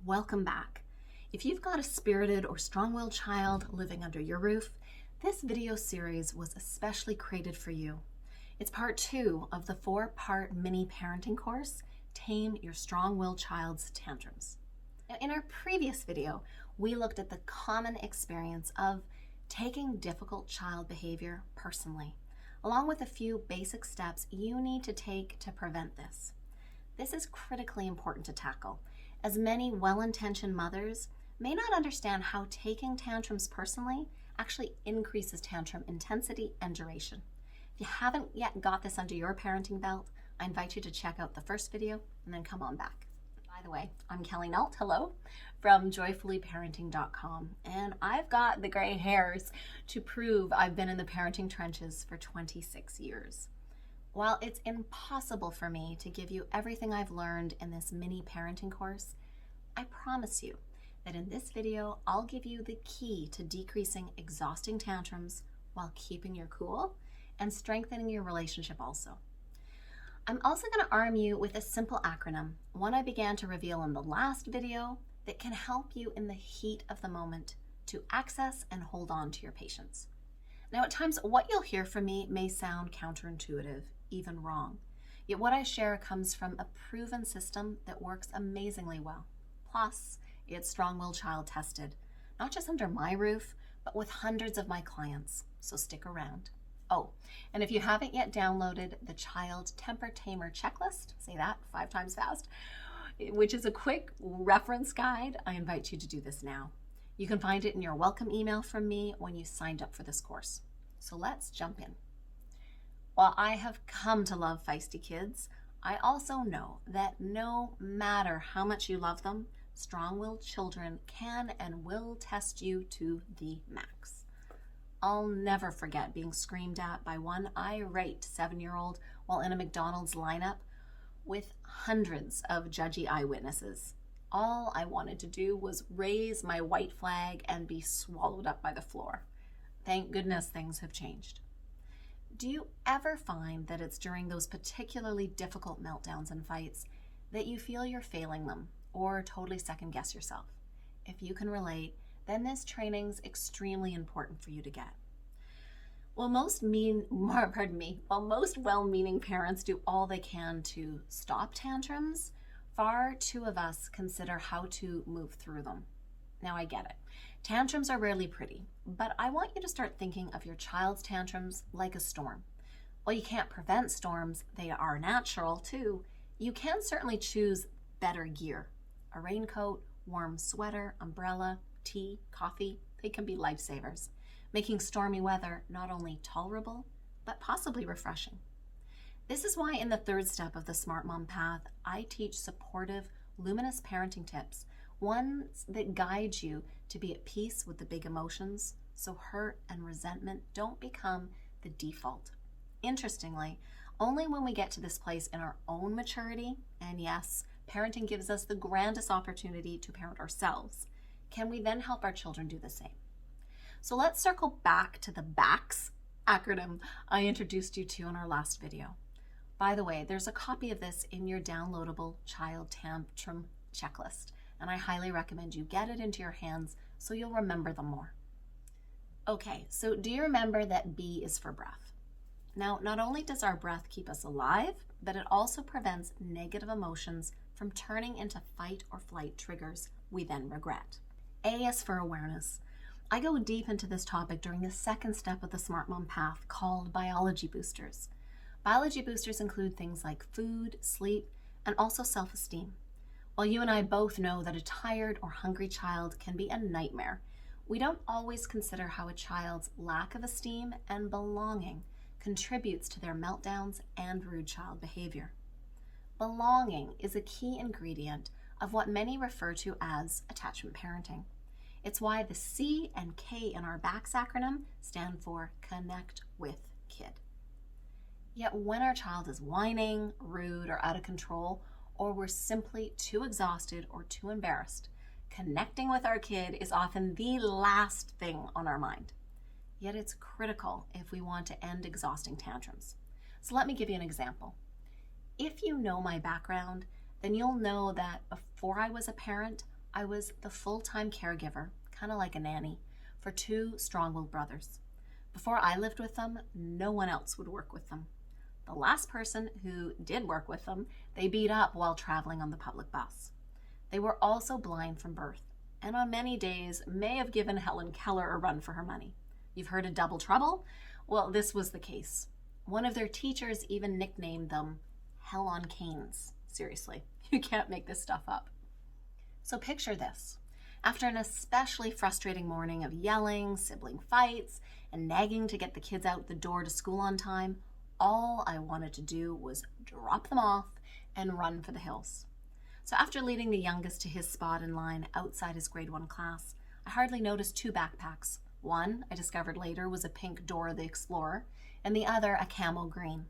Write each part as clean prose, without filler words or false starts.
Welcome back. If you've got a spirited or strong-willed child living under your roof, this video series was especially created for you. It's part 2 of the 4-part mini parenting course, Tame Your Strong-Willed Child's Tantrums. Now, in our previous video, we looked at the common experience of taking difficult child behavior personally, along with a few basic steps you need to take to prevent this. This is critically important to tackle, as many well-intentioned mothers may not understand how taking tantrums personally actually increases tantrum intensity and duration. If you haven't yet got this under your parenting belt, I invite you to check out the first video and then come on back. By the way, I'm Kelly Nault, hello, from joyfullyparenting.com, and I've got the gray hairs to prove I've been in the parenting trenches for 26 years. While it's impossible for me to give you everything I've learned in this mini parenting course, I promise you that in this video, I'll give you the key to decreasing exhausting tantrums while keeping your cool and strengthening your relationship also. I'm also going to arm you with a simple acronym, one I began to reveal in the last video, that can help you in the heat of the moment to access and hold on to your patience. Now, at times, what you'll hear from me may sound counterintuitive, even wrong. Yet what I share comes from a proven system that works amazingly well. Plus, it's strong-willed child tested, not just under my roof, but with hundreds of my clients, so stick around. Oh, and if you haven't yet downloaded the Child Temper Tamer checklist, say that 5 times fast, which is a quick reference guide, I invite you to do this now. You can find it in your welcome email from me when you signed up for this course. So let's jump in. While I have come to love feisty kids, I also know that no matter how much you love them, strong-willed children can and will test you to the max. I'll never forget being screamed at by one irate 7-year-old while in a McDonald's lineup with hundreds of judgy eyewitnesses. All I wanted to do was raise my white flag and be swallowed up by the floor. Thank goodness things have changed. Do you ever find that it's during those particularly difficult meltdowns and fights that you feel you're failing them or totally second guess yourself? If you can relate, then this training's extremely important for you to get. While most well-meaning parents do all they can to stop tantrums, far too of us consider how to move through them. Now, I get it. Tantrums are rarely pretty, but I want you to start thinking of your child's tantrums like a storm. While you can't prevent storms, they are natural too. You can certainly choose better gear. A raincoat, warm sweater, umbrella, tea, coffee, they can be lifesavers, making stormy weather not only tolerable, but possibly refreshing. This is why in the 3rd step of the Smart Mom Path, I teach supportive, luminous parenting tips, ones that guide you to be at peace with the big emotions, so hurt and resentment don't become the default. Interestingly, only when we get to this place in our own maturity, and yes, parenting gives us the grandest opportunity to parent ourselves, can we then help our children do the same? So let's circle back to the B.A.C.K.S acronym I introduced you to in our last video. By the way, there's a copy of this in your downloadable Child Tantrum checklist, and I highly recommend you get it into your hands so you'll remember them more. Okay, so do you remember that B is for breath? Now, not only does our breath keep us alive, but it also prevents negative emotions from turning into fight or flight triggers we then regret. A is for awareness. I go deep into this topic during the 2nd step of the Smart Mom Path called biology boosters. Biology boosters include things like food, sleep, and also self-esteem. While you and I both know that a tired or hungry child can be a nightmare, we don't always consider how a child's lack of esteem and belonging contributes to their meltdowns and rude child behavior. Belonging is a key ingredient of what many refer to as attachment parenting. It's why the C and K in our B.A.C.K.S acronym stand for Connect with Kid. Yet when our child is whining, rude, or out of control, or we're simply too exhausted or too embarrassed, connecting with our kid is often the last thing on our mind. Yet it's critical if we want to end exhausting tantrums. So let me give you an example. If you know my background, then you'll know that before I was a parent, I was the full-time caregiver, kind of like a nanny, for two strong-willed brothers. Before I lived with them, no one else would work with them. The last person who did work with them, they beat up while traveling on the public bus. They were also blind from birth, and on many days may have given Helen Keller a run for her money. You've heard of double trouble? Well, this was the case. One of their teachers even nicknamed them Hell on Canes. Seriously, you can't make this stuff up. So picture this. After an especially frustrating morning of yelling, sibling fights, and nagging to get the kids out the door to school on time, all I wanted to do was drop them off and run for the hills. So after leading the youngest to his spot in line outside his grade 1 class, I hardly noticed two backpacks. One, I discovered later, was a pink Dora the Explorer, and the other a camel green.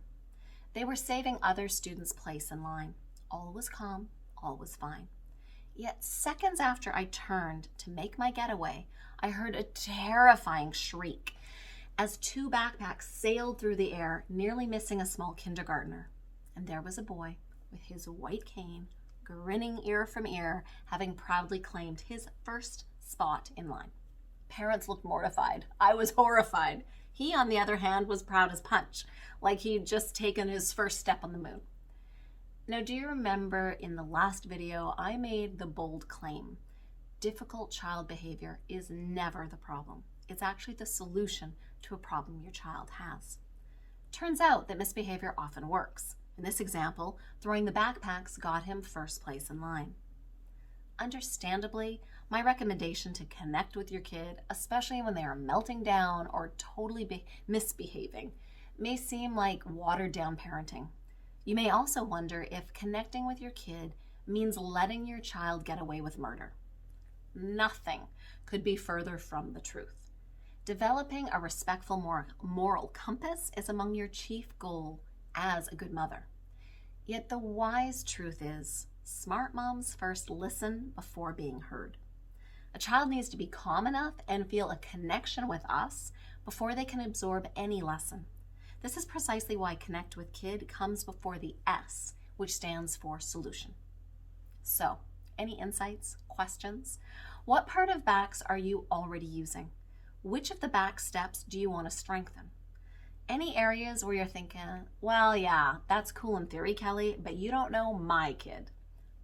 They were saving other students' place in line. All was calm, all was fine. Yet seconds after I turned to make my getaway, I heard a terrifying shriek as two backpacks sailed through the air, nearly missing a small kindergartner. And there was a boy with his white cane, grinning ear from ear, having proudly claimed his first spot in line. Parents looked mortified. I was horrified. He, on the other hand, was proud as punch, like he'd just taken his first step on the moon. Now, do you remember in the last video, I made the bold claim, difficult child behavior is never the problem. It's actually the solution to a problem your child has. Turns out that misbehavior often works. In this example, throwing the backpacks got him first place in line. Understandably, my recommendation to connect with your kid, especially when they are melting down or totally misbehaving, may seem like watered-down parenting. You may also wonder if connecting with your kid means letting your child get away with murder. Nothing could be further from the truth. Developing a respectful moral compass is among your chief goals as a good mother. Yet the wise truth is, smart moms first listen before being heard. A child needs to be calm enough and feel a connection with us before they can absorb any lesson. This is precisely why Connect with Kid comes before the S, which stands for solution. So, any insights, questions? What part of B.A.C.K.S are you already using? Which of the B.A.C.K.S steps do you want to strengthen? Any areas where you're thinking, well, yeah, that's cool in theory, Kelly, but you don't know my kid?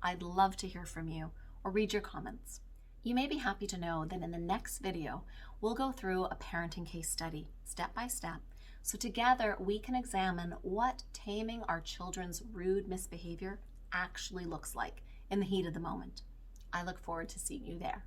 I'd love to hear from you or read your comments. You may be happy to know that in the next video, we'll go through a parenting case study, step by step, so together we can examine what taming our children's rude misbehavior actually looks like in the heat of the moment. I look forward to seeing you there.